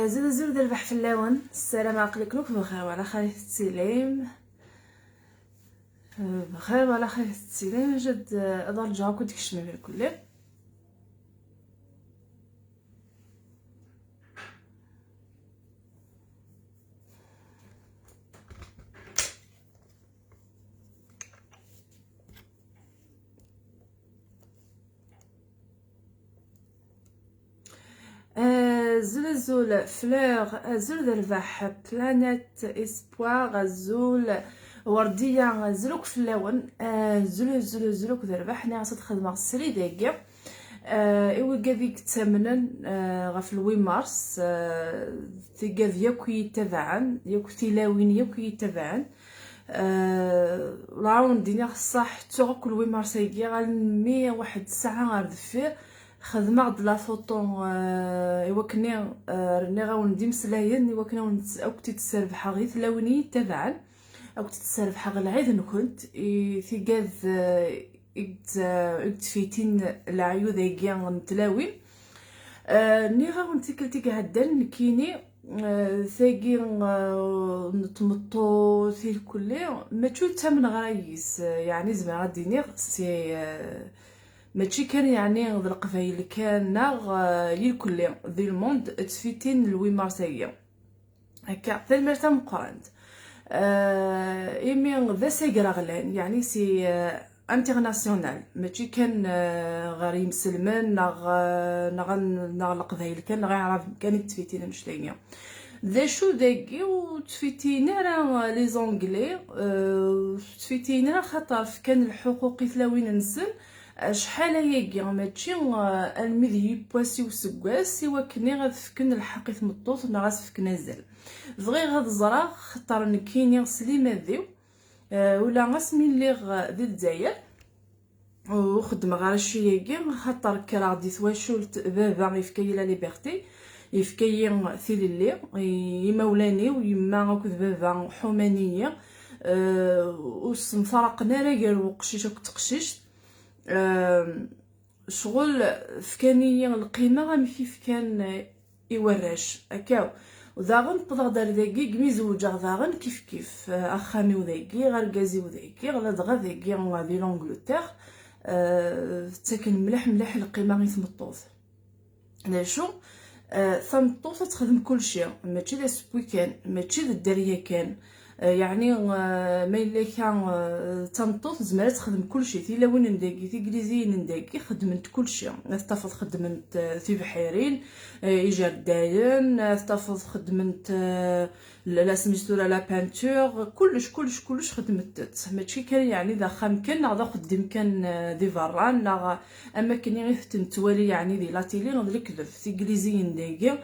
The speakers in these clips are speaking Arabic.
زيد زيد الربح في اللون. السلام عليكم بخير وعلى خير السلام. بخير وعلى خير السلام. جد اضل جاكو تكشمي بالكل. زلزول فلور زول الربح بلانيت اسبوار زول ورديه زلوك في اللون. زلوك الربح ني غاص تخدم السري داكيا. ايوا كذيك تمنن غف الوي مارس تيكاف ياكو يتبعن ياكو تيلاوين ياكو يتبعن. راون دينا صح توك الوي مارس يجي غالمي واحد الساعه غير دفير خدمه غد لا فوطون. ايوا كني راني غاوندي مسلاين ايوا كنا اوكتي تسربح غير تلاوني تبعن اوكتي تسربح غير العيد نكنت تيكاف فيتين العيو ذاكيا نتلاوي. ني غاونتي كلتي هدان كيني ثاقي نتمطو في الكل ما تشو تمن غرايس يعني زعما غادي سي ماشي كان يعني ذا القبايل كان ناغ الكل ذي الموند تفيتين الوي مارسيا هكا ذا المرتا مقارنت. ايمي ذا ساقرا غلان يعني سي انترناسيونال ماشي كان غير مسلمان ناغ القبايل كان غير عرب كان تفيتين مشتاقين ذا شو داكي وتفيتين راه لي زونغلي. تفيتين راه خاطر كان الحقوق ثلاوين نسن شحال هيكي ماشي المذي بواسي وسكواس ايوا كني غتفكن الحق ثمطوط نا غتفكن زال فغي غاد زرا خاطر نكيني سليمه ذيو ولا غاسمي اللي ذي الجزائر وخدم غير شي خاطر كرا غادي تواشولت بابا يفكي لا ليبرتي يفكي ثيل اللي يمولاني ويما هاكد بابا حمانيه. وسنفرقنا راه قال وقشيش تقشيش شغل فكاني القيمه غا كيف كان يوراش هكاو وذاغن بضغ دار ذاكي كمي زوجا ذاغن كيف اخامي وذاكي غير كازي وذاكي غلا دغا ذاكي غادي لونجلتير. تاكن مليح القيمه غي ثمطوط لا شو ثمطوط تخدم كلشي ماشي لا سبوي كان ماشي الدريه كان يعني ما الا كان تنطوط زمرات تخدم كلشي تي لون نداكي تي انجليزيين نداكي خدمت كلشي استفض خدمت في بحيرين ايجار داين استفض خدمت لا سميتو لا بانتور كلش خدمت ماشي كان يعني ذا خام كان غدا خدم كان دي فران لا اما كان غير تنتوالي يعني دي لاتيلي نضل كذب في انجليزيين نداكي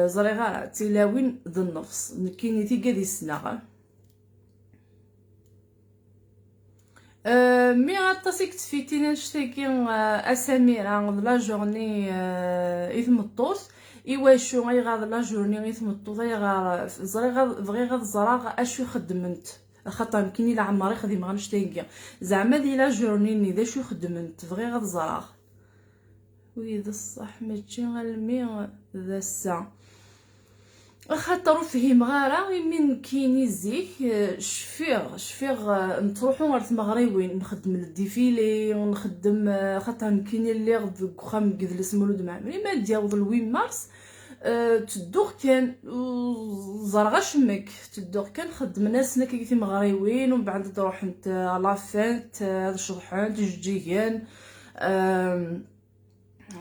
زريغا تلاوين ذا النفس كايني تي قادي السنه. مي غطاسيك تفيتينا نشتاكي اسامير لا جورني يثمطوس ايوا شو غي غاد لا جورني يثمطوس غا زريغا زراغ اشو خدمت خاطر كايني لا عمري خديم غنشتاكي زعما دي لا جورني ني ذا شو خدمت فغي غاد زراغ ويذا الصح ماشي غالمي ذا الساعه خاطر فهم غارة من كيني زيك شفيغ نتروحو غير تمغريوين نخدم الديفيلي ونخدم خاطر كيني اللي غد خام كذلس مولود معمري ما ديال الوي مارس تدوغ كان زرغا شمك تدوغ كان خدم ناس كي تمغريوين ومن بعد تروح انت لافانت هذا شطحان تجيجان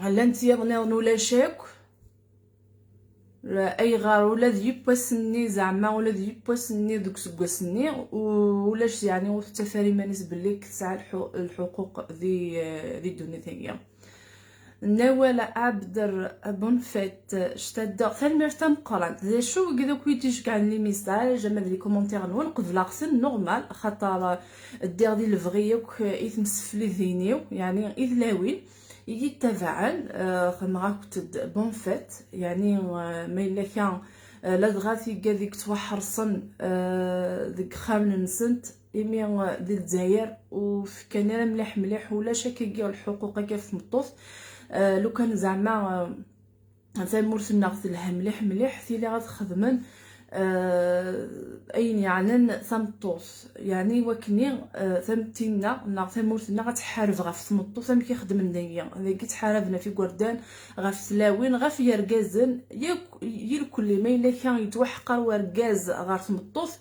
هلا انت يغني ولا شاك اي غار ولا ذي بواسني زعما ولا ذي بواسني دوك سكواسني ولاش يعني والتفاري ما نسبه لك تسع الحقوق ذي الدنيا ثانيه نوال عبدر بونفيت شتاد ثاني مرتم قرانت ذا شو كذا كويتيش كاع لي ميساج ما لي كومونتير نوقف لاغسن نورمال خاطر دير دي الفغيوك يتمسفلي ذينيو يعني اذلاوين يجي تفاعل خمغا كنت بون فيت يعني ما الا كان لا دغاتي كذيك توحرصن ديك خامن نسنت ايمي ديال الجزائر وكان مليح ولا شك كاع الحقوق كيف مطوف لو كان زعما ثمورتنا غتلها مليح مليح ثيلي غتخدمن اين يعني ثمطوس يعني وكني ثمتينا نا ثمورتنا غتحارب غف ثمطو ثم كيخدم دايا ذاك تحاربنا في قردان غف سلاوين غف يركازن كل ما الا كان يتوحقر وركاز غير ثمطوس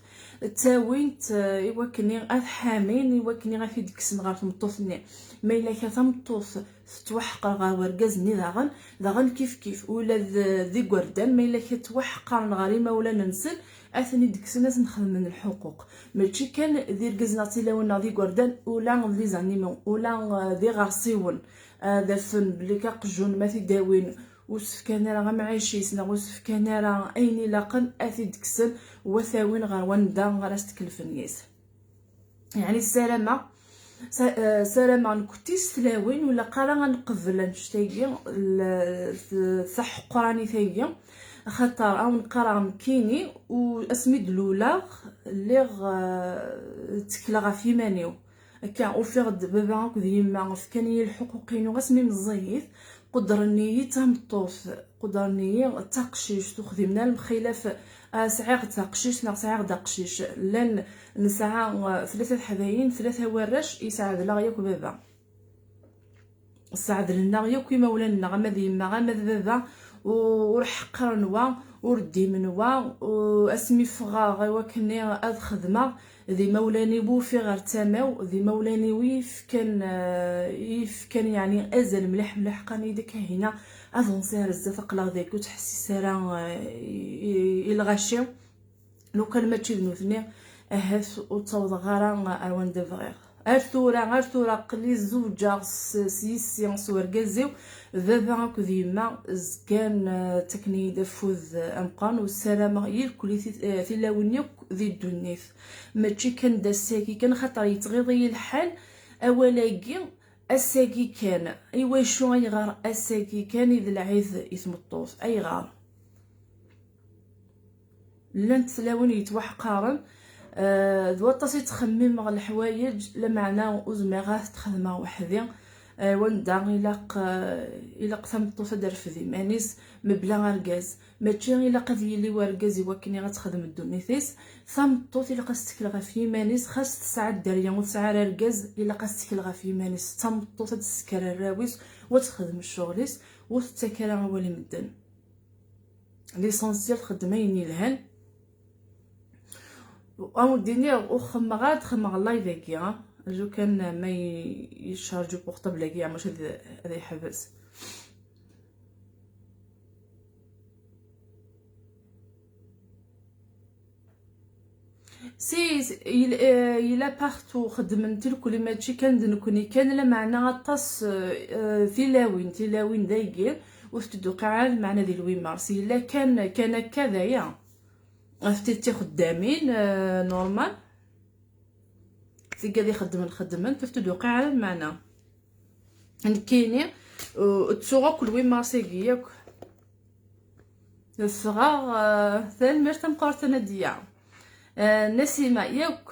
تاوينت يوكني حامين يوكني غف يدكسن غير ثمطوسني ما الا كان ثمطوس توحقر غير وركازني داغن كيف ولا ذي قردان ما الا كتوحقر غير ولا ننسل اثني ديك الناس نخدم من الحقوق ماشي كان دير كزنا تيلاونا ذي قردان ولا لي زانيمون ولا ذي غارسيون هذا فن بلي كقجون ما تداوين وسفكان راه معايشيسنا وسفكان راه ايني لاقن اثي دكسن وثاوين غير وندا غير استكلفن ياس يعني سلامة نكتي ستلاوين ولا قرا غنقبل نشتاقي صح قراني ثاقي خاطر او نقرا مكيني واسمي دلولا اللي تكلا في مانيو هكا وفيغد بابا هاك ديما فكاني الحقوقين واسمي مزيف قدرني تمطوس قدرني تقشيش تخدمنا المخيلف سعيغ تقشيش نا سعيغ دقشيش لان نسعى ثلاثة حذاين ثلاثة ورش يساعد لا ياك بابا ساعد لنا ياك كيما ولنا غما ديما غما بابا ورحقر نوا وردي منوا واسمي فغا غيوا كني اد خدمه ذي مولاني بو في غير تماو ذي مولاني ويف كان يعني ازل مليح مليح قاني ديك هنا افونسي بزاف قلا ذاك وتحسي سارا الغاشي لو كان ما تشدنوثني اهس وتصوض غارا اروان دفغير غير قلي زوجة سيسيانس ورقازيو بابا هاكو ديما زكان تكني دفوذ امقان والسلامة يلكل ثلاونيك ذي الدنيث ماشي كان داساكي كان خاطر يتغيضي الحال اولاكي اساكي كان ايوا شو اي غار اساكي كان اذا العيذ يثمطوس اي غار لان تلاون يتوحقارن دوطاسي تخمم غ الحوايج لمعنى وزميغات تخدمها وحدي وندا إلا ثمطو تدار في ذيمانيس مبلا غركاز ماشي إلا قضي لي وركاز يوكني غتخدم الدونيثيس ثمطو إلا قاستكل غا في يمانيس خاص تسعة دريا وتسعة ركاز إلا قاستكل غا في يمانيس ثمطو تسكر الراويس وتخدم الشغليس وتتكرا ولي مدن ليسونسيال خدمين يلهن او ديني وخم غاد خم الله ذاكي جو كان ما يشارجو بورطابل كاع ماشي هذا يحبس سي إلا بارتو خدمت كل ما تشي كان نكوني كان لا معنى غطاس تلاوين دايقير وفتدوقع المعنى ديال الوين مارسي الا كان كذا يا فتي خدامين نورمال سي قاعد خدمن تفتدوقع على المعنى نكيني تسوغا كل وين مارسي ياك الصغار ثان مرت مقارتنا ديا نسيمة ياك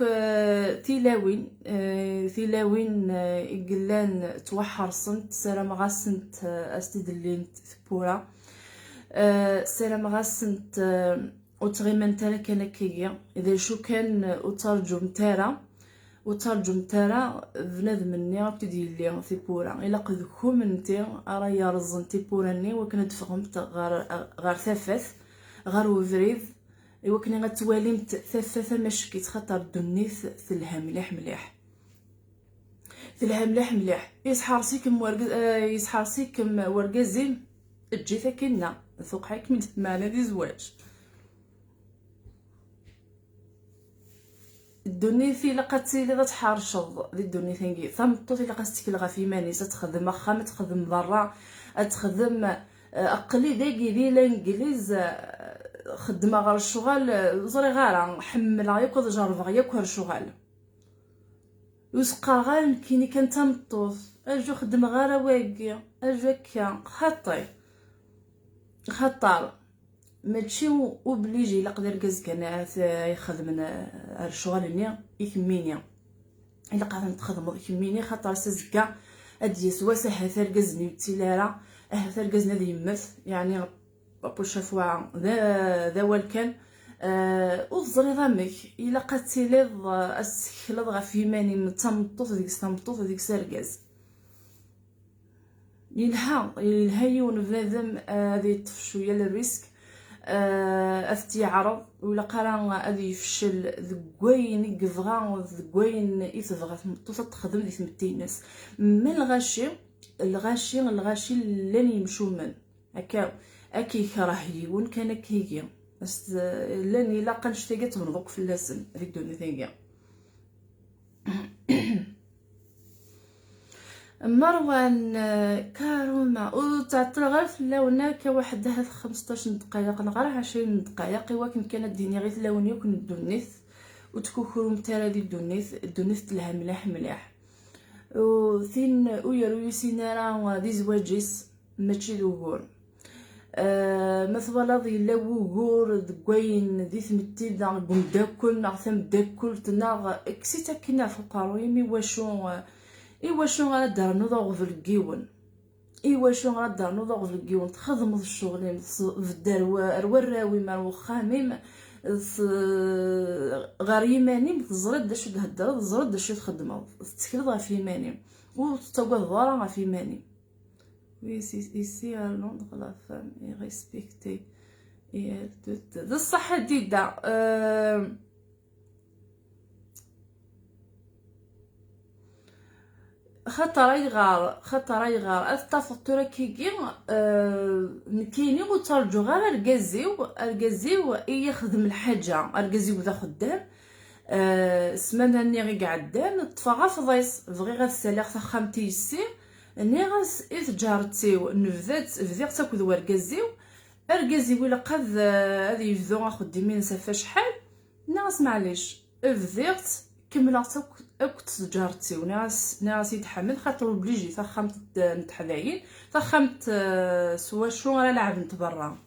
تيلاوين إقلان توحر صنت سلام غاسنت أستدلين ثبورا سلام غاسنت وتغيمن تالا كان كيا إذا شو كان وترجم تارا بنادم مني غابتدي لي ثبورا إلا قد كوم انتي أرا يا رزن ثبوراني وكنت فهمت غار ثفث غار وفريد ايوا كني غتواليمت ثلاثه ماشي كيتخطر الدنيث ثلها مليح مليح يسحرسيكم ورقازين تجي ثكنا ثوق حيك من معنا دي زواج الدنيث الا قاتيلي غتحارشض دي الدنيث نجي ثمطوط الا قاستكل غا في مانيس تخدم واخا تخدم برا تخدم اقلي داكي ديال الانجليز خدمه غير الشغل زري غير حملها ياك جربها ياك الشغل يسقى غير كيني كان تمطوط اجو خدم غير واقي اجو هكا خطر ماشي وبليجي الا قدر كاز كان يخدم الشغل نيا يكميني الا قاعد تخدم يكميني خاطر سزكا ادي سوا ساحه ثركزني تيلارا ثركزنا ذي يمث يعني بابو شافوا ذا والكان وفزري ضامك إلا قتيليض أسكلض غف يماني متمطوط ديك ساركاز يلها يون بنادم هذه يطفي شويه للريسك افتي عرض ولا قرا غادي يفشل ذكوين يبغى ذكوين يتبغى تمطوط تخدم ديك تمتينس من الغاشي لن يمشو من هكا اكي كراهيون كان كيكي بس لن الا قنشتي تنضق في اللسن هذيك دوني ثانيه مروان كاروما وتعطل غير في اللون كواحد هاد 15 دقائق نغير 20 دقائق ولكن كانت ديني غير اللونيه وكن الدنيث وتكوكرو متالا دي الدنيث تلها ملاح وثين ويرو يسينارا دي زواجيس ماشي دوغور مثلا ضي لا وغور دكوين دي ثمتي دا قنداكل نعثم داكل تناغ كسيتا كنا فقارو يمي واشو غادا نوض في الكيون واشو غادا نوض في الكيون تخدم الشغل في الدار الوراوي مال وخامم غير يماني تزرد داش تهدر تزرد داش تخدم تسكرد غير في يماني وتتقوى ضرا غير في يماني ici à Londres la femme est respectée et elle de الصح ديدا خطر يغار التفطر كيجي كيني وترجو غير الكازيو يخدم الحاجه الكازيو ذا خدام سمانه ني غي قعدان طفا في ضيس بغي غير السلاخ فخامتي يسير ني غاس جارتيو نفذات بديت تاكل وركازيو الا قد هذه يفذو خدامين سافا شحال ناس معليش بديت كملت اكت تجارتي وناس يتحمل خاطر بليجي فخمت نتحداين فخمت سوا شو راه لعب نتبرا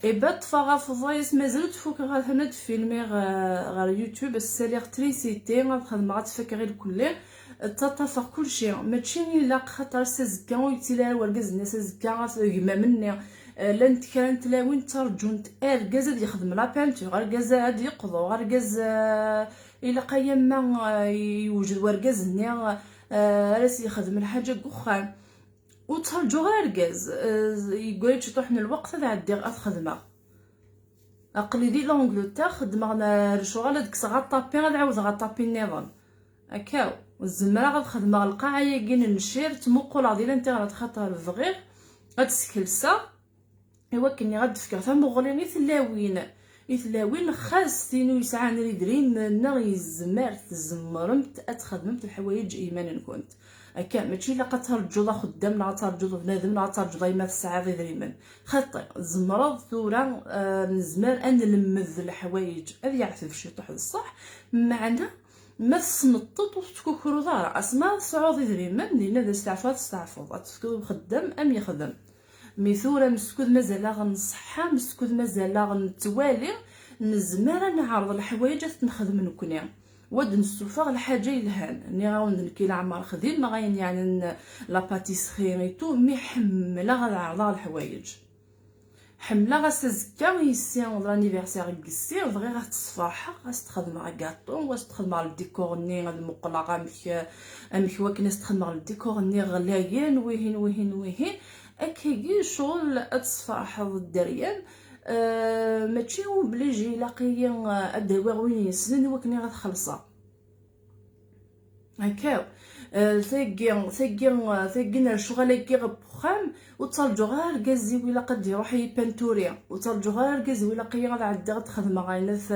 بات فغا فضايس مازال تفوك غا هنا فيلمي غير يوتيوب الساليغتريسيتي غنخدم غتفكر الكل تتفق كل شيء ماشي الا خاطر سازكا ويتيلا وركز الناس سازكا غيما مني لان كانت لاوين ترجون الكاز اللي يخدم لا بانتور الكاز هادي يقضوا الكاز الا قايم ما يوجد وركز هنا راس يخدم الحاجه كوخان وترجو غير الكاز يقول لك طحن الوقت هذا عندي الخدمه اقلي دي لونجلتير خدمه الشغل ديك غطابي غنعاود غطابي النظام هكاو والزمره غتخدم القاعه ياكين نشير تمقول ديال انت غتخاطر الفغير غتسكلسا ايوا كني غتفكر فمغليني ثلاوين خاص تينو يسعى نري دريم نغي الزمار تزمرمت اتخدمت الحوايج ايمانا كنت هكا ماشي الا قترجو لا خدام لا ترجو بنادم لا ترجو دايما في الساعه غير دريما خاطر الزمرض ثورا من زمان ان نلمذ الحوايج هذه يعرف شي طح الصح معنا ما تسنطط وتكوكرو دار اسماء صعود دريما لينا دا استعفاض تفكروا خدام ام يخدم ميثوره مسكود مازال غنصحى مسكود مازال غنتوالي نزمر نعرض الحوايج نخدم نكوني ود نسوفغ الحاجه يلهان ني غاوند نكي العمر خديم ما غاين يعني لا باتيسري تو مي حمله غنعرض الحوايج حمله غاسزكا يسيان لانيفرسير كيسير بغي غتصفرح غتخدم مع كاطو غتخدم مع الديكور ني المقلقه امك واكن تخدم مع الديكور ني غلايين وهين اكيد شغل تصفرح الدريان ماشي وبليجي لاقيين الدواء وين يسنن وكني غتخلصها هكاو ثقين الشغل كي غبخام وتصلجو غير كازي ولا قد يروح يبانتوريا وتصلجو غير كازي ولا قي غادي تخدم غاينث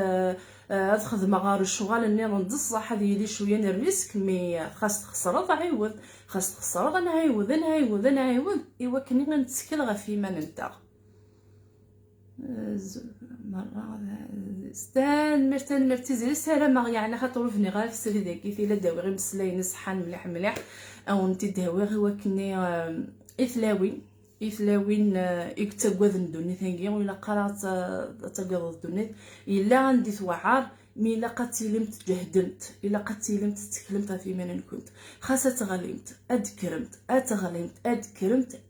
تخدم غير الشغل اللي ضد الصح هذه لي شويه الريسك مي خاص تخسر تعيود خاص تخسر نعيود ايوا كني غنتسكل غا فيما نتا مرة ستان مرتزي السلامة يعني خاطر فيني غير في السري داكي في لا داوي غير مسلاين صحان مليح او انت داوي غير كني اثلاوين يكتبوا الدنيا ثاني ولا قرات تقضى الدنيا الا عندي توعار مي الا قتيلمت جهدمت، الا قتيلمت تكلمت في من كنت خاصة تغلمت ادكرمت اتغلمت ادكرمت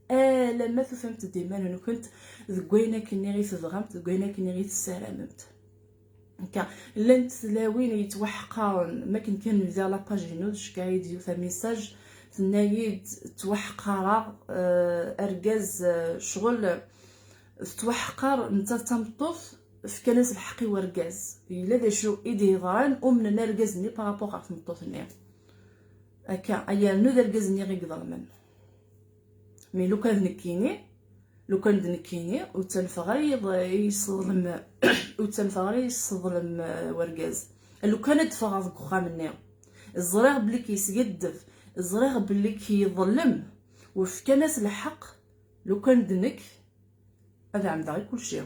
لما فهمت ديما انا كنت ذكوينا كني غي تضغمت ذكوينا كني غي تسالمت هكا لنت تلاوين يتوحقان ما كان نزال لاباج نوض كايد يوثا ميساج تنايد توحقرا ارجاز شغل توحقر نتا تمطف في كناس الحقي ورجاز الا دا شو ايدي ضران ومن نرجاز ني بارابور على تمطف ني هكا ايا نو درجاز ني غي ظلمن مي لو كان نكيني لو كان دنكيني وتنفغريض يصظلم وتنفغري يصظلم ورجاز لو كان دفغ ذك خامني الزريغ بلي كيسقدف الزريغ بلي كيظلم وفي كناس الحق لو كان دنك هذا عند غير كلشي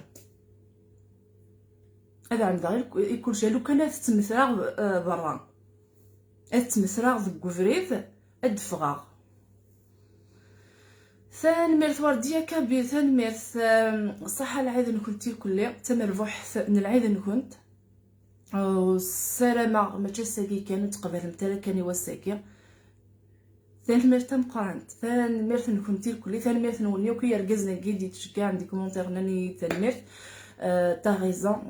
هذا عند غير كلشي لو كان تتمثراغ برا تتمثراغ ذك كفريد ادفغاغ ثان ميرث ورديه كبير ثان ميرث صح العيد نكنتي كلي تمر بحث من العيد نكنت السلامة ما تساقي كانت قبل متلا كاني وساكي ثان ميرث مقارنت ثان ميرث نكنتي كلي ثان ميرث نوني وكي يرجزنا كيدي تشكا عندي كومونتير ناني ثان ميرث تا غيزون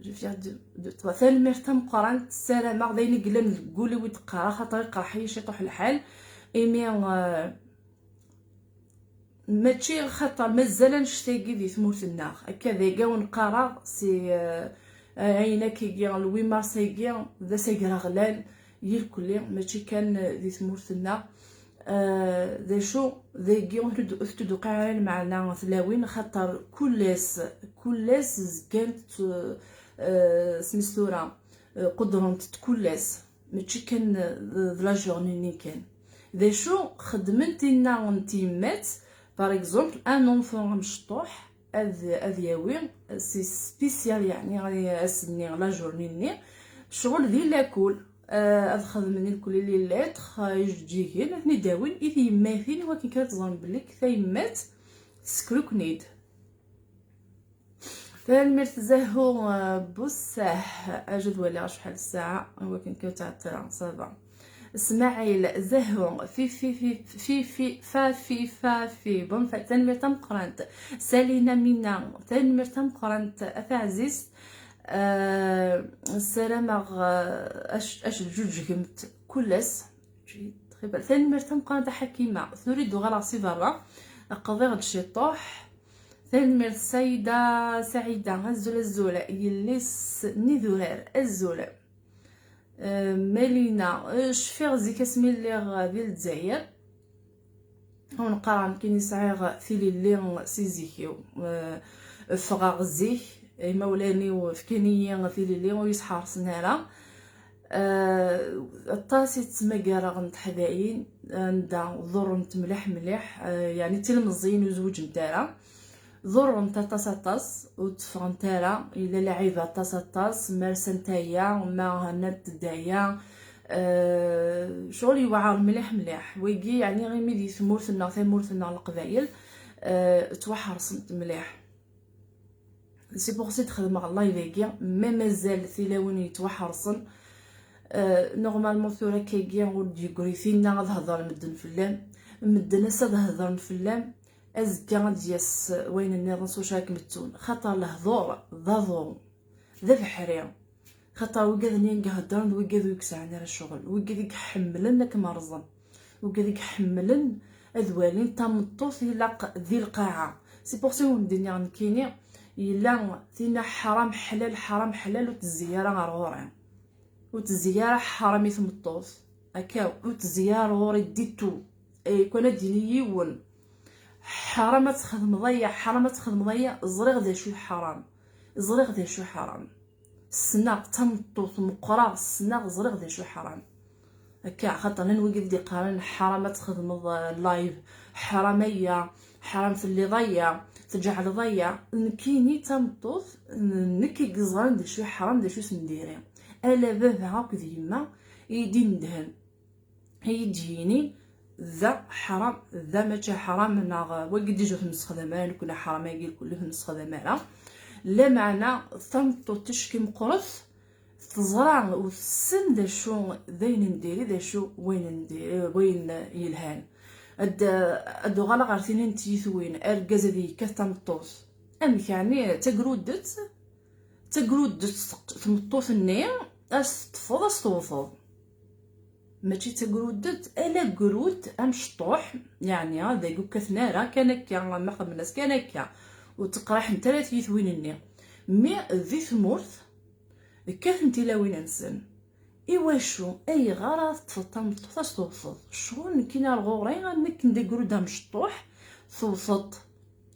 جو فيغ دو توا ثان ميرث مقارنت السلامة دايني قلا نقولي ويتقرا خاطر يقرا شي طوح الحال ايمي ماشي خاطر مازال نشتاقي دي ثمورتنا هكذا كاع ونقرا سي عينا كي لوي مارس كي ذا سيقرا غلال يل كلي ماشي كان دي ثمورتنا ذا شو ذا كي افتدو قاعين معنا ثلاوين خاطر كلاس كانت سمستورا قدرت كلاس ماشي كان لا جورني كان ذا شو خدمت لنا نتيمات par exemple un enfant مشطوح اذياوي سي سبيسيال يعني غادي اسني لا جورني ني شغل ذي لاكل خدمني الكل اللي لات يجي هنا نداوين اذا يماثل ولكن كتظن بلي كثايمات سكروكنيد فالمرت زهو بصح اجد ولا شحال الساعه ولكن كتعطر صافا اسماعيل زهو في بون تنمير تم قرنت سالينا مينا تنمير تم قرنت اثا عزيز السلام اش جوج جمت كلس تخيب تنمير تم قرنت حكيمه نريد غلاصي برا قضي غد شطوح تنمير سيده سعيده الزوله يليس نذورار الزوله مالينا شفيغ زي كاسمي اللي غادي للجزائر ونقرا كاين يسعى ثيلي اللي سيزيكيو فغاغ زيك مولاني وفكانيه ثيلي اللي ويسحار سناره الطاسي تمقرا غنت حداين ندا ضر نتملح مليح يعني تلمزين وزوج نتاعها ضر نتا طاس وتفغ نتاعها الا لعيبه طاس مرسن تايا وما هنات دايا شغل يوعر مليح ويجي يعني غير ميدي ثمورتنا القبايل توحرصت مليح سي بوغ سي تخدم الله يلاقي ما مازال ثلاون يتوحرصن نورمالمون ثورا كيجي ولدي يقريفينا غتهضر مدن فلان مدن اسا هضر فلان ازكا دياس وين النظام سوشاك متون خاطر الهضور ضاضو ذا الحريم خاطر وكاد نين هضرن وكاد يكسعنا الشغل وكاد يحملن كمرزن وكاد يحملن اذوالين تمطوط يلاق ذي القاعه سي بور سي الدنيا نكيني الا فينا حرام حلال وتزياره غرورين وتزياره حرامي تمطوط هكا وتزياره غوري ديتو كون دينيون حرام تخدم ضيع الزريغ ذا شو حرام السناق تمطوط مقرا السناق زريغ ذا شو حرام هكا خاطر نوقف دي قارن حرام تخدم اللايف حراميه حرام في اللي ضيع تجعل ضيع نكيني تمطوط نكي قزران ذا شو حرام ذا شو سنديري الا بابا هاك ديما يدي ندهن يجيني ذا حرام ذا ماشي حرام ناغ وقد يجو في نسخ ذمان كنا حرام يقول كله في نسخ ذمان لا معنى ثمطو تشكي مقرث تزرع وتسن دا شو داين نديري دا شو وين نديري وين يلهان ادو غالا غارتيني نتيثوين اركاز ديك تمطوس امك يعني تقرودت تمطوس النير اس تفض اس توفض ماشي تقرودت الا قرود امشطوح يعني هذا يقول كثنارا كان هكا ما قبل الناس كان هكا وتقراح نتا لا تيثوين النير مي ذي ثمورث كاف نتي وين نسن ايواشو اي غرض تفطم تفاش توصل شغل كينا الغورين غنك نديرو دا مشطوح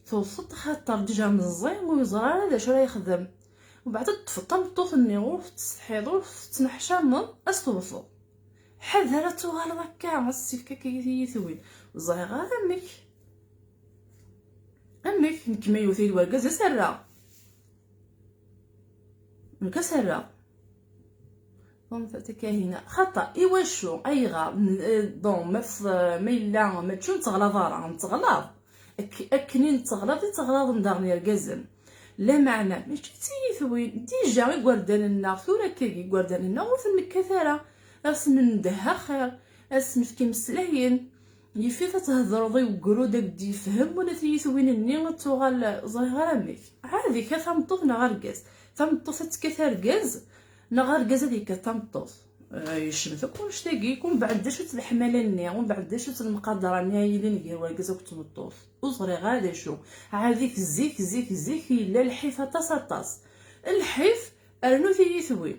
توصد خاطر ديجا مزين ويزرع هذا شو راه يخدم وبعد تفطم طوف النيغو تستحيضو تنحشامن اس توصل حذر توغال هكا السيف كيثوين زرع غير امك نكمل يوثي الورقه سرا مكسرة دونك تكاهينا خطا ايواشو ايغا دون ما الا ما تشون تغلا ضارا نتغلاض اكنين تغلاض ندارني القزم لا معنى ماشي تيثوين ديجا غي كوارداننا ثورا كي كوارداننا وفي الكثره اسم ندها خير اسم في مسلاين يفي تهضر ضي وقرودك دي يفهم ولا تيثوين الني تغال صغيره ميك عادي كثمطوفنا غرقاس تمطوس تكثر غاز نغار غاز هذيك تمطوس يشمثك واش تاقي يكون بعد شو الحمالاني ومن بعد شو المقدره نهايه اللي نقي غاز وتمطوس وصغري غادا شو هذيك زيك الا الحيفه طاس الحيف ارنو ثوين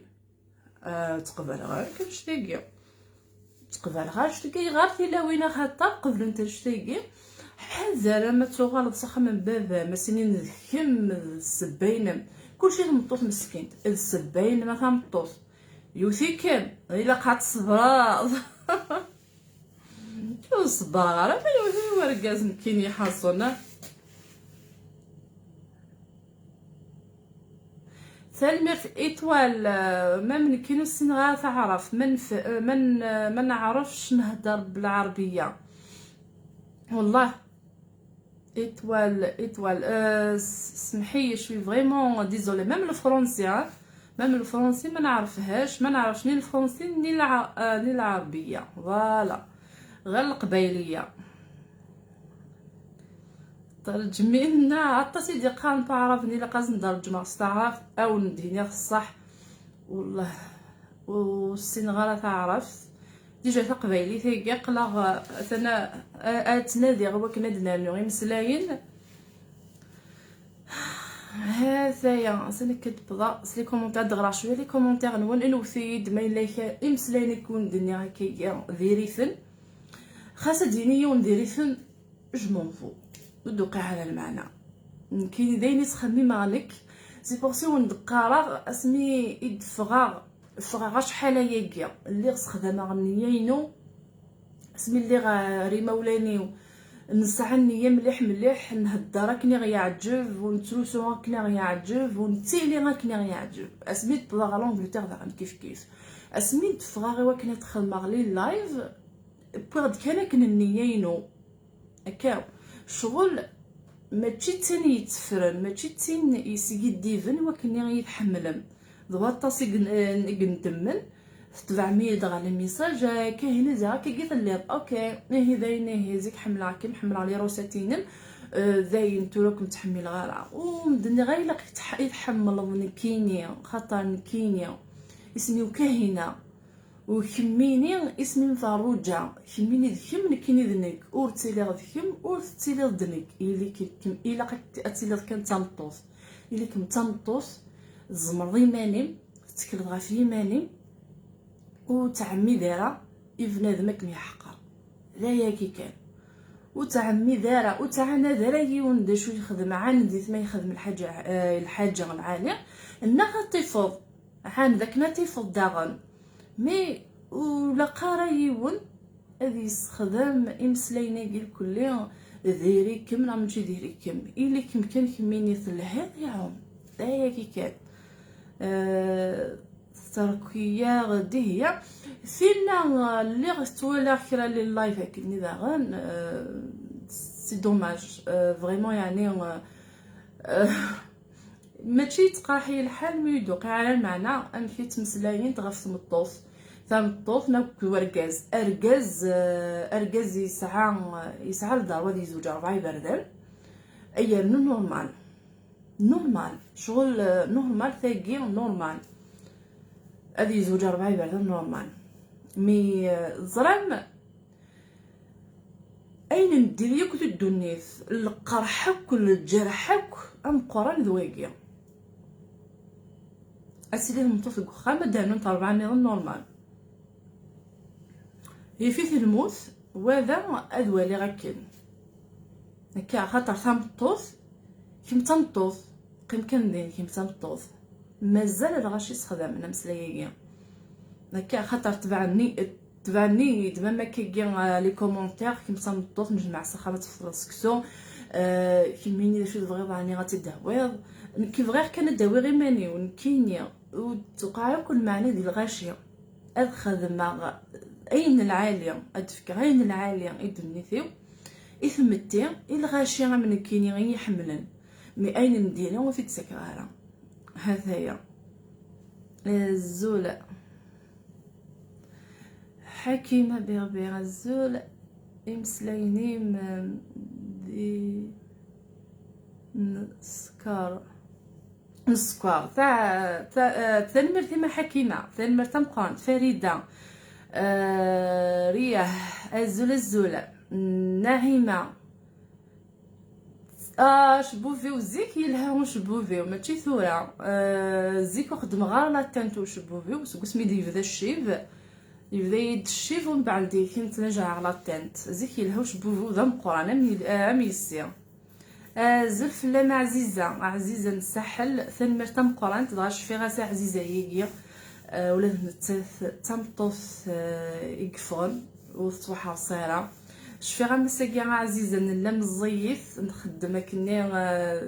تقبل غير كاش تاقي تقبل غير شتاقي غير تلاوينا خاطر قبل انت شتاقي حذر ما تغلط صح من بابا ما سنين الكم السباين كلشي مطوط مسكين السباين ما تمطوط يوثي كام الا قعدت صبراض شو صبار راه يوثي ورقاز مسكين يحصلنا ثالمرت ايطوال ما من كينو السنغا تعرف من ما نعرفش نهضر بالعربيه والله ايطوال سمحي شوي فريمون ديزولي ميم الفرنسي ما نعرفهاش ما نعرفش ني الفرنسي ني العربيه فوالا غير القبايليه ترجمي لنا عطا سيدي قام تعرفني لا قاز نترجم استعرف او نديني الصح والله والسنغال تعرف ديجا تقبايلي ثيقا قلا انا اتنادي غوا كنا دنا غير مسلاين هذايا سنه كتبدا سلي كومونتير دغرا شويه لي كومونتير نون انوثيد ما الا مسلاين يكون دنيا هكايا ذيريثن خاصه دينيه ونديريثن جمونفو ودوقع على المعنى كاين دايني تخمم عليك سي بورسيون ندقارا اسمي يدفغا فغا شحال هيا اللي خدامه غنيينو اسمي اللي غاري مولاني نسعني مليح نهضر كني غيعجب ونتروسو كني غيعجب ونتيلي كني غيعجب اسمي طلع لونجلتير داك كيف اسمي تفغا غير كني دخل مغلي لايف بغد كان كنيينو هكا شغل ماشي تاني يتفرن ماشي تين يسيي ديفن وكني غيتحملم ضواطاسي نقندمن 700 على الميساج كاينه زعما كيقيت اللي اوكي هي داينه زيك حمله كي محمله على روساتين زاين توراكم تحمل غالا ومدني غير لا يتحمل كينيا خاطر كينيا اسمي وكاهنه وكميني اسمي فاروجا كميني ذكم كيني ذنك اور تيلي ذكم اور تيلي ذنك اللي كم الا قتيلي كان تمطوس اللي كم تمطوس زمرضي ماني تكل غافي ماني وتعمي دارا بنادم كني حقا لا ياكي كان وتعمي دارا وتعنا دارا يوند شو يخدم عندي ما يخدم الحاجه العاليه انها تفض عن ذاك نتيفض داغن مي ولا قرايون هذه يستخدم امسلينا ديال كل ديري كم لا ماشي ديري كم الا كان كميني ثلها يعوم دايا كي كان تركيا غدي هي فينا اللي غتولى كرا لي لايف هكني داغن سي دوماج فريمون يعني ماشي تقراحي الحال مي يدوقي على المعنى امشي تمسلاين تغف تمطوط تمطوط ناك وركاز اركاز يسعى لدار ودي زوج 4 يبردان اي نورمال شغل نورمال ثاقي نورمال ادي زوج 4 يبردان نورمال مي زرام اين ندير ياك الدنيا القرحك والجرحك ام قران ذواقيه اسيدي المطوف الخام دانو نتا 4 نظام نورمال هي في الموت وهذا ادوالي غاكين هكا خاطر تمطوف كيما تمطوف قيم كندير كيما تمطوف مازال هذا غاشي يستخدم انا مسلايا هكا خاطر تبعني دابا ما كيجي لي كومونتير كيما تمطوف نجمع سخامات في السكسو كيميني شي تبغي راني غتدهويض كيف غير كان داوي غير ماني ونكينيا وتوقع كل معنى ديال الغاشيه الخدمه اين العاليه الفكره اين العاليه يدنيثيو اثمتي الغاشيه من كيني غير يحملن مي اين نديرها وفي تسكرها هذا هي الزول حكيمه بيربير الزول امسلاينيم دي نسكار تاع ثنمرتي ما حكيمه ثنمرتم قان فريده رياح الزوله ناهمه شبوفي وزيك يلها شبوفي ماشي ثوره زيك خدم غير لا تانتو شبوفي وسمي دي بدا الشيف يبدا يد الشيف ومن بعد كنت نرجع على تانت زيك يلها شبوفي ذا مقران ام يسير زلف لما عزيزه نسحل ثن مرتا مقران تضاش في غاسه عزيزه هي ولا تمطوس يقفون وصوحه صيره شفيغا مساكي عزيزه نلا مزيف نخدم كني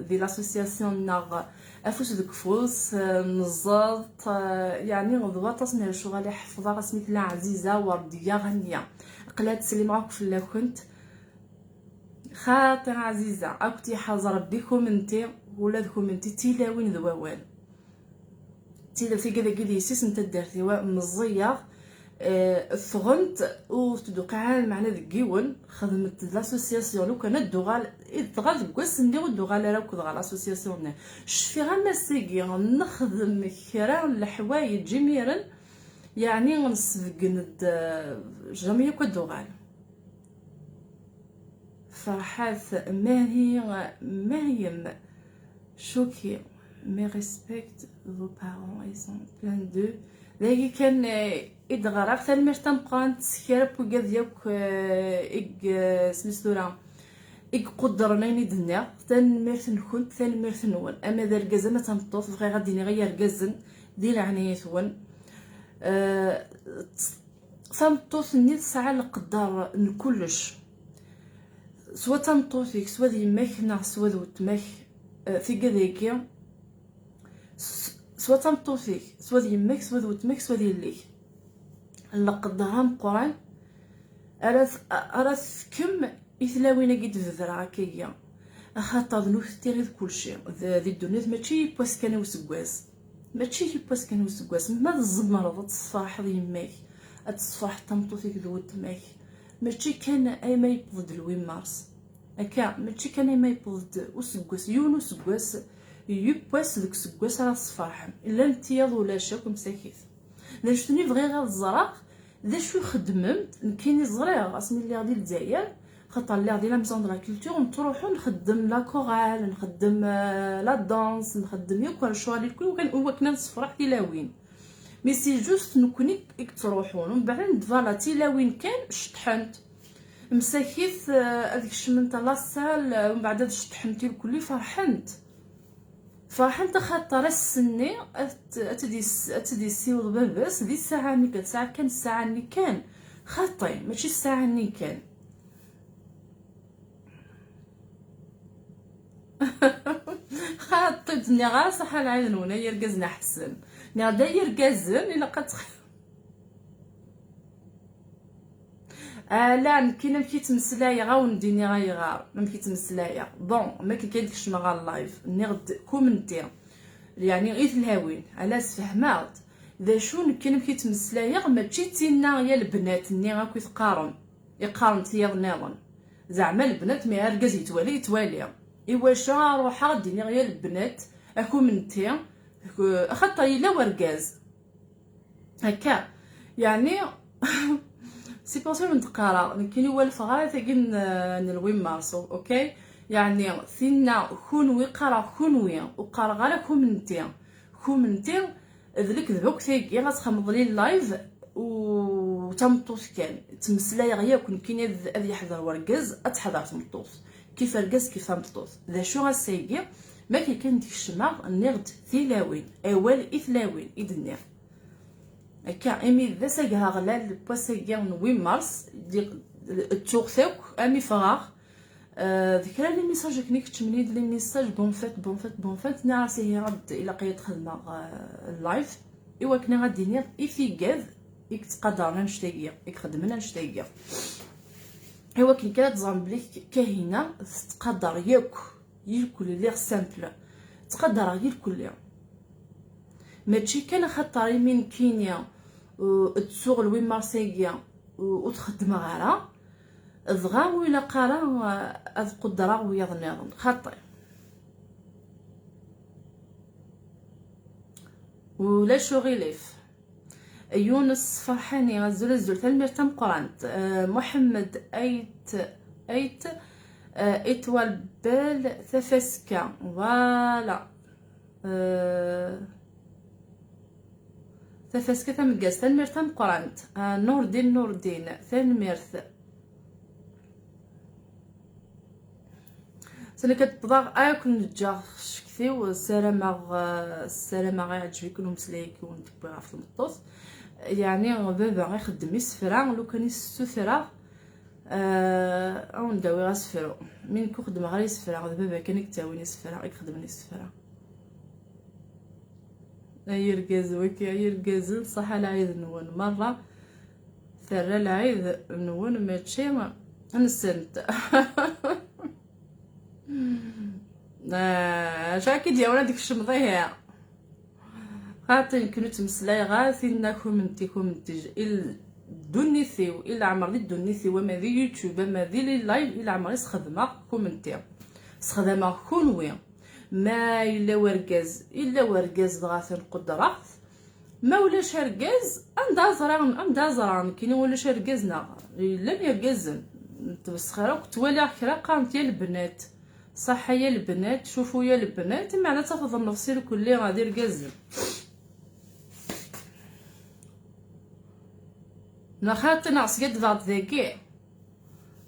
دي لاسوسياسيون ناغ افوس دك فوس نزاط يعني غضوه تصنع الشغل حفظه سميت لا عزيزه ورديه غنيه قلات سلي معاك في لا كنت خاطر عزيزه اكتي حاضر بكم انتي ولادكم انتي تيلاوين ذواوال تيلا في كذا كذا يسيس انت درتي مزيه ثغنت وتدوقع معنا ذكيون خدمت لاسوسياسيون لو كانت دوغال تغال كويس نديرو دوغال راه كود غال لاسوسياسيون شفي غير مساكي نخدم كرا الحوايج جميرا يعني غنسفقند جميع كود دوغال فرحات مريم شوكي مي ريسبكت فو بارون اي سون بلان دو لكن كان إدغار أكثر مرتم قان تسكر بوجا ديالك سميتورا قدرنا ندنا ثان مرتن كنت ثان مرتن ون أما ذا الجزمة تنطوف غير غادي غير جزن ديال عناية ون تنطوف نيت ساعة القدر نكلش سوا تنطوفيك سوا ذي ماك سوا ذو تماك في كذاكي سوا تمطوفيك سوا ديال يماك سوا ذو تماك سوا ديال ليك لقدرها مقران اراث كم إثلاوين قد فذرا كيا خاطر نوثتي غير كلشي ذي الدنيا ماشي بواس كان وسكواس ماشي بواس كان وسكواس ما الزمر تصفح ذي يماك تصفح تمطوفيك ذو تماك ماشي كان اي ما يبض لوين مارس هكا ماشي كان اي ما يبض وسكواس يونو سكواس يبواس ديك سكواس راه صفاحم الا امتياض ولا شاك مساكيت لا شفتني بغي غير الزراق ذا شو خدمت كاين زريغ اسمي اللي غادي لدزاير خاطر اللي غادي لا ميزون دو لا كولتور نروحو نخدم لا كورال نخدم لا دانس نخدم يوكل شوالي الكل هو كنا نصفرح تيلاوين مي سي جوست نكوني تروحو من بعد فوالا تيلاوين كان شطحنت مساكيت هذيك الشمنت لاصال ومن بعد شطحنتي الكل فرحنت خاطر السني اتدي سيوض باباس دي الساعه ني كان ساعه كان الساعه ني كان خاطي ماشي الساعه ني كان خاطتني غا صح العين هنا يركزنا حسن ني داير كازن الا قد لا كاين مشيت مسلايه غا ونديني غا يغار مشيت مسلايه بون ما كاين داكشي ما غا اللايف ني غد كومنتي يعني غير الهاوين على سفهمات ذا شو كان كيتمسلايا ماشي تينا يا البنات ني غاكو يقارن تيا ناظن زعما البنات مي ركاز يتوالي واش روحا ديني غير البنات اكو منتي خاطر الا وركاز هكا يعني سي بوسيبل نتقرا كاين والف غايه تاكين نلوي مارسو اوكي يعني فينا كونوي قرا كونوي وقرا غير كومنتي ذلك ذوك تيكي غتخمض لي اللايف و تمطوس كان تمسلاي غيا كون كاين هذا يحضر وركز اتحضر تمطوس كيف ركز كيف تمطوس ذا شو غاسيكي ما كان ديك الشماغ نغد ثلاوين اول اثلاوين اذن هكا امي ذا ساقها غلال بواساكيا نوي مارس ديك التوغثوك امي فراغ ذكرى لي ميساج كني كتمني لي ميساج بون فات نعرسي هي غد الا قيت خدمه اللايف ايوا كنا غادي يفيكاذ يتقدرنا نشتاقيا يخدمنا نشتاقيا ايوا كي كانت زامبليك كاهنه تقدر ياكل لي سامبل تقدر غير كل ماشي كان خاطر من كينيا تسوق لوين مارسيغيا وتخدم غيرها ضغا ولا قرا اذ قدره ويا ظنيظن خاطر ولا شغيليف يونس فرحاني غزول تلمير تم قرانت محمد ايت اتوال بال ثفسكا فوالا ثفسكا تمقاس تلمير تم قرانت نور دين تلميرث سنة كتبضاغ اكل نجا شكثي السلامة غيعجبك ومسلايك ونتبغى في المطوس يعني بابا غيخدم يسفرا لو كان يستثرا او نداوي غاسفرو من كو خدم غير يسفرا بابا كان يكتاويني يسفرا يخدمني يسفرا يركز وكي يركز صح العيد نون مرة ثرى العيد نون ماشي نسنت شاكي ديالنا ديك الشمضيه خاطر يمكن تمسلاي غاثينا كومنتي دونيثيو الا عمر دي دونيثيو ما دي يوتيوب ما دي لي لايف الا عمر يسخدم كومنتي سخدم كونوي ما الا وركاز غاث القدرات ما ولاش ركاز ام زران كاين ولاش ركازنا لم يركزن تبسخرا توالي كرا قامت يا البنات صح يا البنات شوفوا يا البنات معناتها تفضل النفسي الكلي غادي ركازن نخاطي نعس قد بعض ذاكي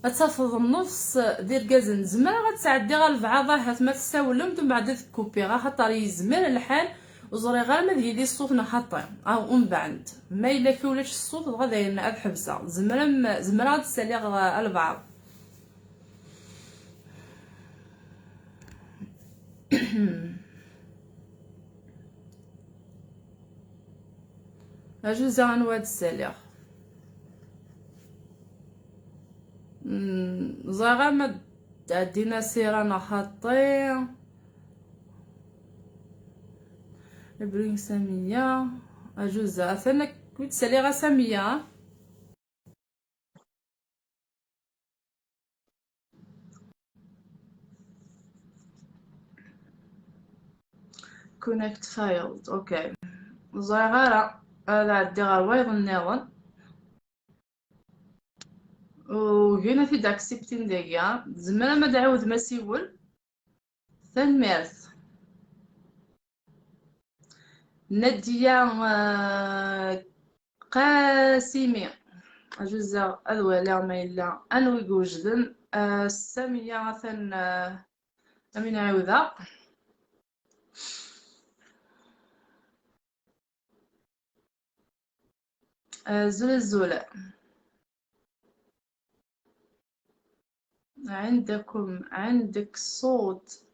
تفضل النفس دير كازن زمان غتسعدي غير البعضه هات ما تساولم من بعد تكوبي غا خاطر يزمر الحال وزري غير ما ديالي الصوت نخاطي او من بعد ما الا كولاش الصوت غادا ينعاد حبسه زمرا غتسالي غير البعض اجوز غنواد الساليغ زغا ما دينا سيرانا خاطي برين سامية اجوز اثنا كنت ساليغا سامية كونيكت فايلد اوكي زغارة هذا عندي غير وايض النظام وهنا في داكسبتين ديا زعما ما تعاود ما سيول تنميرث نادية قاسمي جوز أذولا ما إلا أنو يوجدن سامية مثلا أمين عوذا زلزلة عندك صوت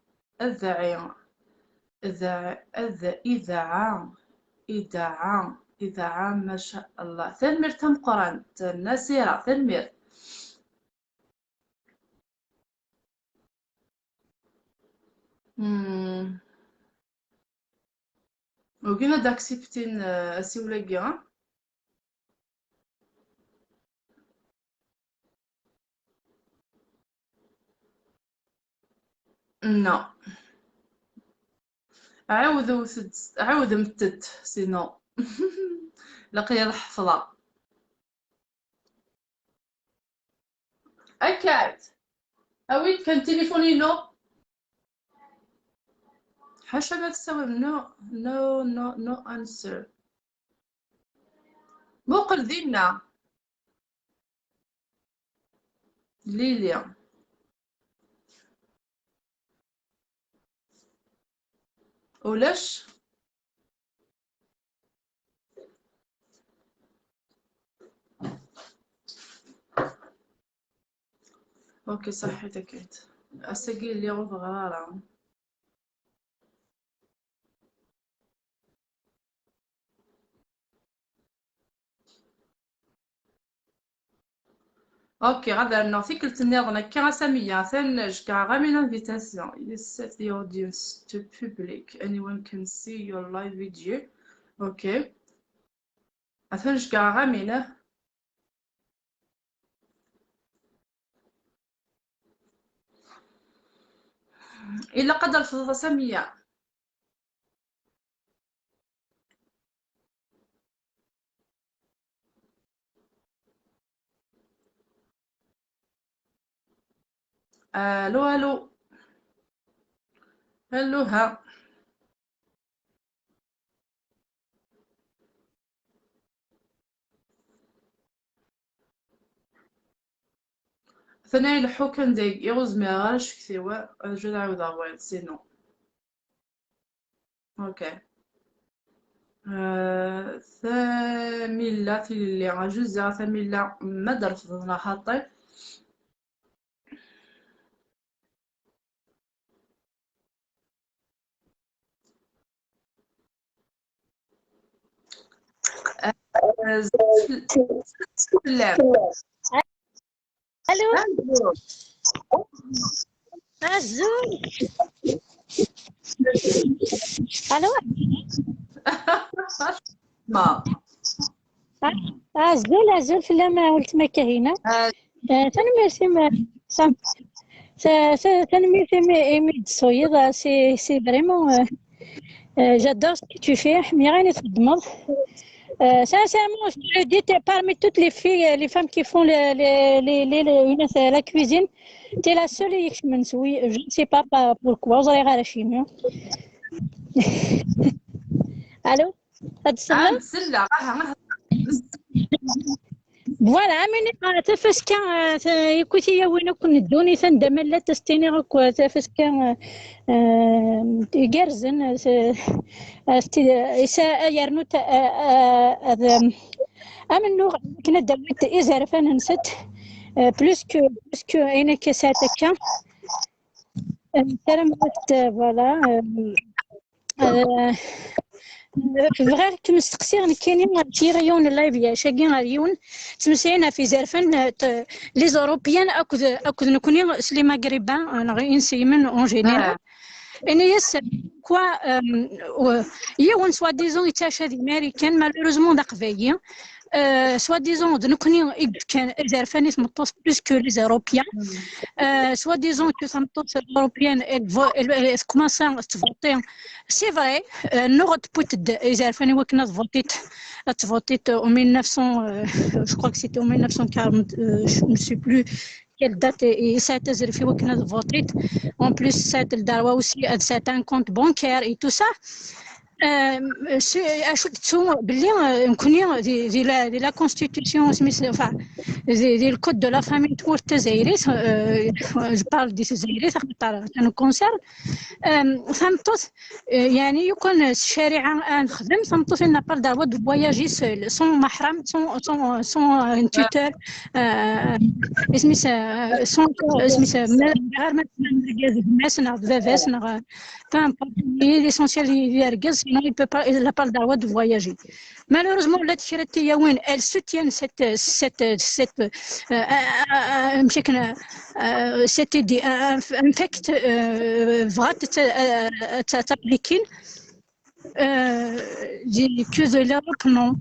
إذاعة إذاعة ما شاء الله ثلمير تم قرانت نسيرة ثلمير وكاين داكسبتين اسيولاكي ها. نو عاود متت سينو لقيا الحفظة أكاد. أوي كان تليفوني حاشا ما تسوي نو انسر موقل دينا ليليا ولاش اوكي صحيتك انت اساقي اللي غوض غرارة. اوكي غادا نعطيك التنيضنا كي سامية ثان جكا غامي l'invitation. You set the audience to public. Anyone can see your live video. اوكي ثان جكا غامينه إلا قدر في سامية. الو الو الو ها ثاني يلحو كان دايق يغوز ميغاش كثيوا جو نعاود اغويل سينو. اوكي ثاميلا اللي عجوز ثاميلا ما درفضنا خاطي سلام. الو عزول الو ما عزول في لما ولت ما كاينه تنميرسي تنميرسي ايمي الصويد سي فريمون j'adore ce que tu fais حمي غاني تخدمض sincèrement je te le dis parmi toutes les filles les femmes qui font la cuisine t'es la seule اللي يكمنسوي je ne sais pas pourquoi زري غير شي ميو الو هاد السلام سلا فوالا مين تفاش كان يكوتي يا وين كون دوني تندم لا تستيني غكو تفاش كان يقرزن يرنو امنو كنا دابت ازار فانا نسيت بلوسكو انا كساتك سلام فوالا غير كمستقسي كاينين شي ريون لايف شاكي ريون تمسينا في زرفن لي زوروبيان اكد نكوني سلي مغربان انا غير انسيمن اون جينيرال ان يس كوا يون سوا ديزون يتاشا دي امريكان مالوريزمون داقفايي سوا ديزون نكوني كان زرفاني تمطوس بلوس كو لي زوروبيان سوا ديزون كو تمطوس الاوروبيان كوماسا تفوتي سي فري نوغ بوت زرفاني وكنا تفوتيت en 1900 je crois que c'était en 1940 je ne sais plus quelle date et ça تزر في وكنا فوتيت en plus سات الدعوه aussi سات un compte bancaire et tout ça اشوف باللي نكوني دي لا كونستيتيسيون سميتها دي الكود دو لا فامي تور تزايري جو بارل دي تزايري تاع انا كونسير فهمتوت يعني يكون الشارع نخدم فهمتوت انا بار داروا دو فواياجي سول سون محرم سون توتور سميتها سميتها غير ما نرجع ناس فافاس فهم ليسونسيال يرجز sinon il n'a pas le droit de voyager. Malheureusement, la Tchirati elle soutient cette idée, un fait vrai t'appliquer. دي كوز لوروب نو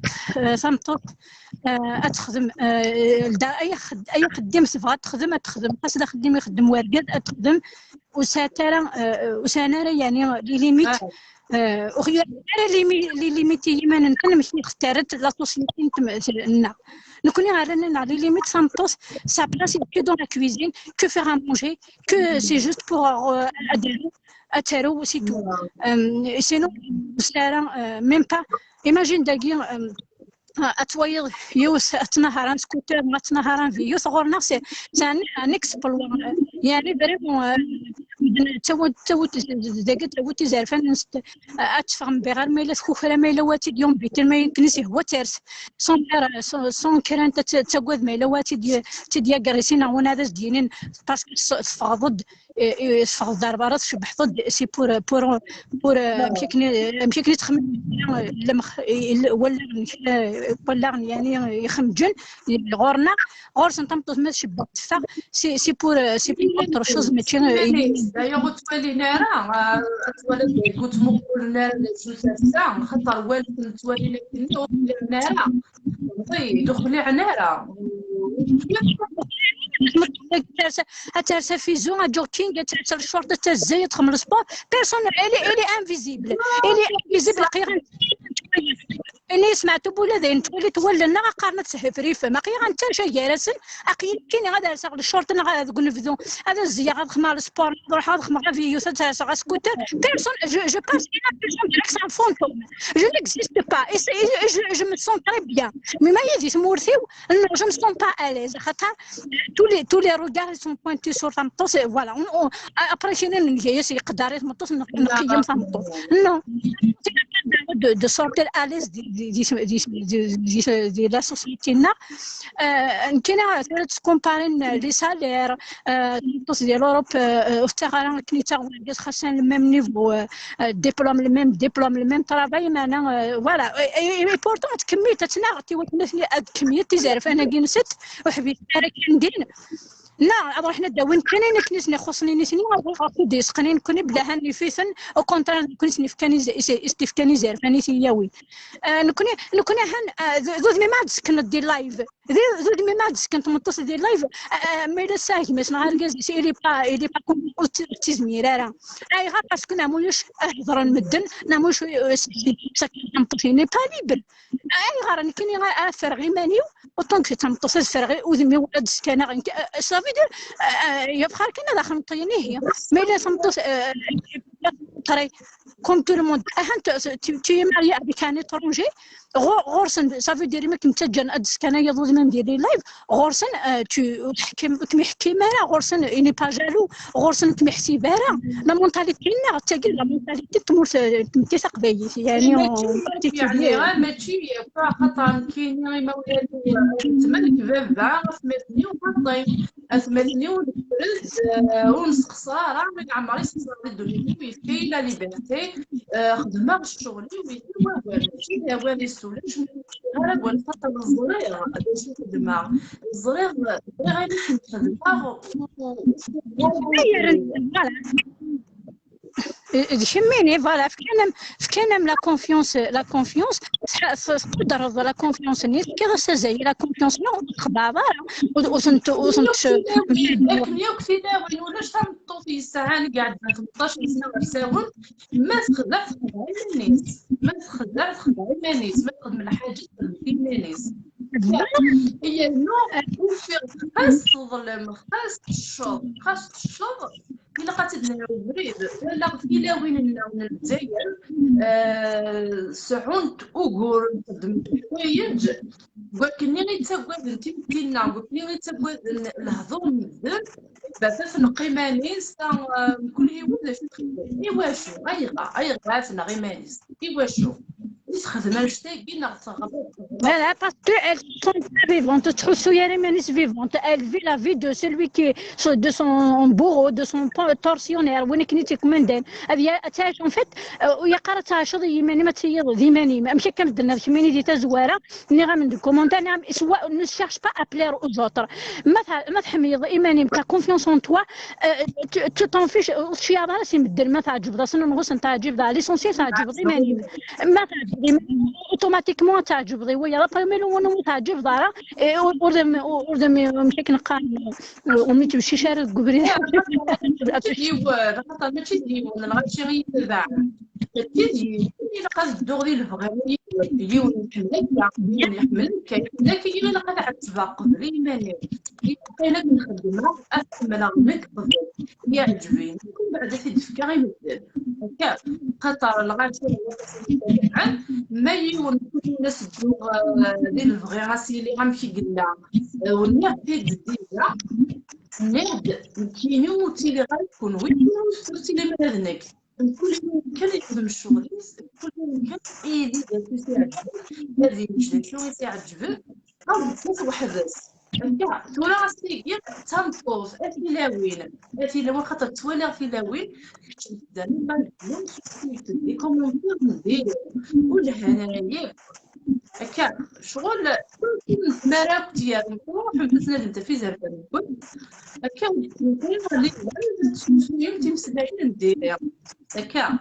تمطط اتخدم اي خدام تبغى تخدم خاص خدام يخدم وارقد تخدم وسانارا يعني لي ليميت وخيا لي ليميتي ما نمشي اختارت لا توسيتي نتمنا نكون رانا لي ليميت سامطوس سا بلاس كو دون لا كويزين كو فيغ ا مونجي كو سي جوست بور ادارو سي تو سينو سارا ميم با ايماجين داكي اتوايض يوس اتنهران سكوتر ما تنهران في يوس غورنا سي ان اكسبلور يعني فريمون تو زارفان اتفهم بغير ما الا تكوفرا ما الا واتي اليوم بيت ما يمكنش هو تارس سون كران تاكواد ما الا واتي تديا كريسينا وانا هذا دينين باسكو تفاضد ضربات شبح ضد سي بور مشيكني تخمم ولا يعني يخمجن غورنا غورس نطمطوس ما شبك تفا سي بور اوتر شوز ماشي دايوغ تولي نارا تولي قلت مقول نارا ساعة خاطر والد تولي نارا دخلي على نارا ترسى في زون جوكينغ ترسى الشرطة تزايد تخمر السبور بيرسون الي انفيزيبل قيران اني سمعت بولادين تولي تولنا قارنه تحفريف ما قيران حتى شي جالسن اقيل كاين غادا ساق الشرطه غادي نفذو هذا الزيا غادي خمار السبور نروح غادي خمار فيديو تاع ساق سكوتر بيرسون جو باس انا بيرسون ديريكت ان فونتوم جو نيكزيست با جو مي سون تري بيان مي ما يجيش مورثيو جو مي سون با اليز خاطر tous les regards sont pointés sur Tamtos et voilà après كاين اللي جايس يقدر يتمطس نقيم Tamtos non de sortir à l'aise de la société là كاين تكومبارين لي سالير Tamtos ديال اوروب افتخارا كنيتا خاصنا الميم نيفو ديبلوم الميم طرافاي معنا فوالا اي بورتون تكمي تتناغتي وتنسني كميه تزارف انا كنست وحبيت انا كندير لا اروح نداون كاين كنيسني خصني نسني غاكو ديسقني كوني بلا هاني فيثن او كونترا كنيسني فكاني استفكاني زارفاني سياوي نكون هان ذو مي ما تسكن دي لايف ذو مي ما تسكن تمتص دي لايف مي لا ساكي مش نهار كاز سي لي با كوم تيزميرارا اي غا باسكو ناموش احضر المدن ناموش ساكن تمطيني با ليبر اي غا راني كاين غا فرغي مانيو وطونك تمتص فرغي وذمي ولاد سكانه صافي دير يبقى كاين داخل نطيني هي مي لا تمطس طري كوم تو الموند تي ماري افيك ان étranger غورسن صافي ديري ما كنت جان ادس كان يضوز من ديري لايف غورسن تو تحكم يحكي مالا غورسن اني با جالو غورسن كمحسي بارا لا مونتاليتي نا تاكل لا مونتاليتي تموت تمتسق بي يعني يعني ماشي خاطر كاين مولاد تملك بابا سميتني وبطي اسمتني ونسقسا راه ما عمري سقسا الدنيا ويفي لا ليبرتي خدمه شغلي ويفي والو وين السولاش غير ولا الفتره الصغيره باش نخدمها الصغير غير نخدمها يهمني فوالا فكان لا كونفيونس تقدر لا كونفيونس نيت كي زي لا كونفيونس نو خبابه وسنت اليوم كثيرا وين ولاش تنطو في الساعه قاعد 18 سنه يساون ما تخدع الناس ما تخدم الحاجه في الناس هي نوع خاص الظلم خاص الشر إلا قاتلنا بريد لا إلا وين الجزائر سعونت أوغور نقدم حوايج ولكن غير تاكل انت ديالنا قلت لي غير تاكل الهضوم مزال باساس نقيمانيس كل يوم لا شي تخدم ايوا شو اي غاسنا غير مانيس ايوا شو تخدم الشتاقي ناغ تغلط. Voilà, parce qu'elles sont pas vivantes. Vivante. Elle vit la vie de celui qui de son bourreau, de son tortionnaire. En fait, وهي قرات عشر يماني ما تيض ذيماني ماشي كنبدلنا كميني ديتا زواره ني غنمد كومونتير نعم سواء ne cherche pas à plaire aux autres ما تحميض ايماني بتا كونفيونس اون توا tu t'en fiches شي راسي مدل ما تعجب راسنا نغوص تعجب ليسونسيال تعجب ايماني ما تعجب اوتوماتيكمون تعجب ويا لا بريمير وانا تعجب دارا وردم مشي كنقارن ومي تمشي شارع قبري ديوان خاطر ماشي ديوان راه غتمشي غير تبع تيجي الا قاد الدغري البغاوي ديوان يحملك كاين الا قاد عتباق قبري مالي كاينه كنخدمها اكمل نكبر يعجبني كل بعد تدفكا غيمدل هكا خاطر الغاشي ما يون الناس ديال البغي راسي اللي غنمشي قلنا ونيا في ديجا ناد كينو تيلي غيكون وين تيلي مالك كل يوم كان يخدم الشغل كل يوم كان ايدي ديال هذه مشات شنو يعجبك بس واحد بس كاع تورا راسي غير تنطوف اتي لاوين خاطر توالي في لاوين كنت قدامي ما نقولش كيفدي كومونتير ندير ولا هنايا هكا شغل مراك ديالهم حبسنا انت في زربان نقول هكا كاين اللي شويه تيمسلاين ندير هكا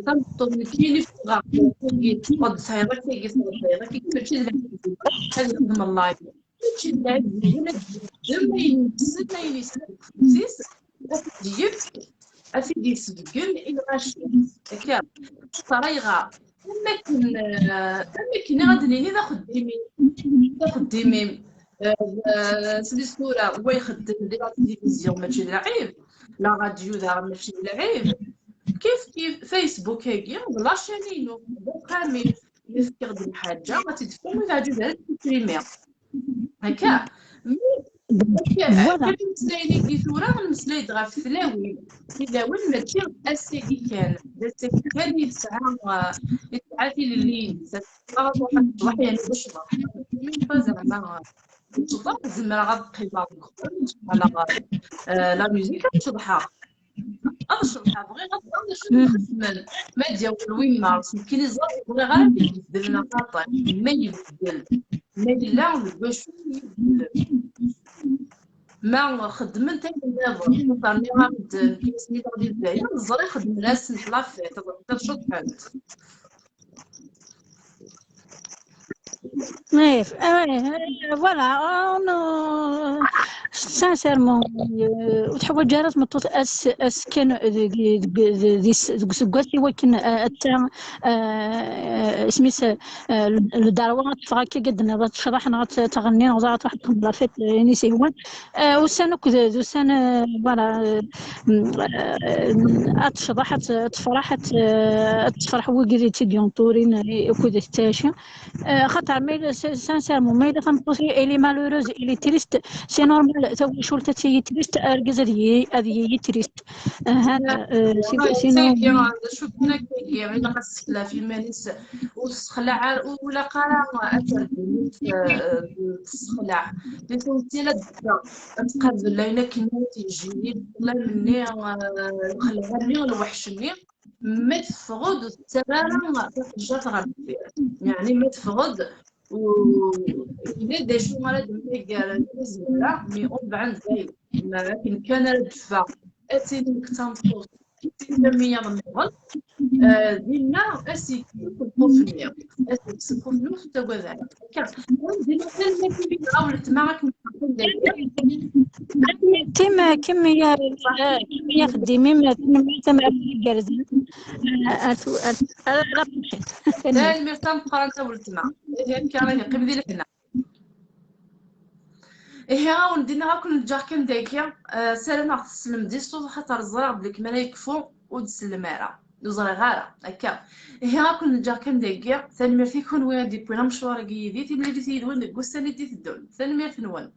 تنطوف كاين في الغرب تقعد صايره كي صايره كي كلشي هذا خدم الله شي لاعب ديالك ما ينزل ما ينسى ديال افيدي سجل الى غاشي هكا طريقه اما غادي ليني خديمي سيدي سكوره هو يخدم ديال التلفزيون ماشي لعيب لا راديو دار ماشي لعيب كيف فيسبوك هكا ولا شانينو كامل يفكر ديال الحاجه غتدفع ويعجبها التريمير هكا فوالا كنمسلايني كي ثورة غنمسلاي دغا في ثلاوين ماشي اسيدي كان يسعى في الليل واحد يعني باش زعما زعما غتبقي على لا ميوزيك تشطحها الشطحه بغي غنخدم ما ديال وين مارس كاين الزهر بغي غير يبدل لنا خاطر ما يبدل ما لا باش ما خدمت دابا صارني غنبدا كيسمي ديال البدايه الزري خدم ناس نحلافيت تشوط حالت Oui, voilà, sincèrement, وتحول جارات مطوط كان ذي سكواتي ولكن التاع سميت الدروة تفاكي قدنا تشرحنا تغني وزارة واحد البلافيت يعني سيوان وسنة كذا وسنة فوالا تشرحت تفرح وقري تيديون طورين كذا تاشا خاطر ميل سانسيرمون ميل تنبوسي الي مالوروز الي تريست سي نورمال تو شولتا تي تريست اركز هذه تريست هذا سينو شوف هنا كاين الا قصلا في المانيس والسخلع ولا قرا اثر السخلع لتمثيل الدكتور تقبل لنا كنا تيجيني والله مني خلاني ولا وحشني ما تفقد التمارا تجات غادي يعني ما تفقد و إذا دي شو مرض ميجا زمرة مي أربعة زي لكن كان الدفاع أتيني كتنطوط تنمية النغل دينا أسي كوفنيا أسي كوفنيا في تجوزها كان دينا كان في بيتعاولت معك كم خديمي ما تمع الجرزين لا المرتام قرنت ولت مع هي كان قبدي لك هنا هي وندينا غاكون نجاكم داكيا سلام غتسلم ديستو خاطر الزرع بليك ما يكفو ودسلم راه زرع غاره هكا هي غاكون نجاكم داكيا ثاني ميرتي كون وين دي بلا مشوار كيدي تيلي دي وين كوستاني دي تدول ثاني ميرتي نون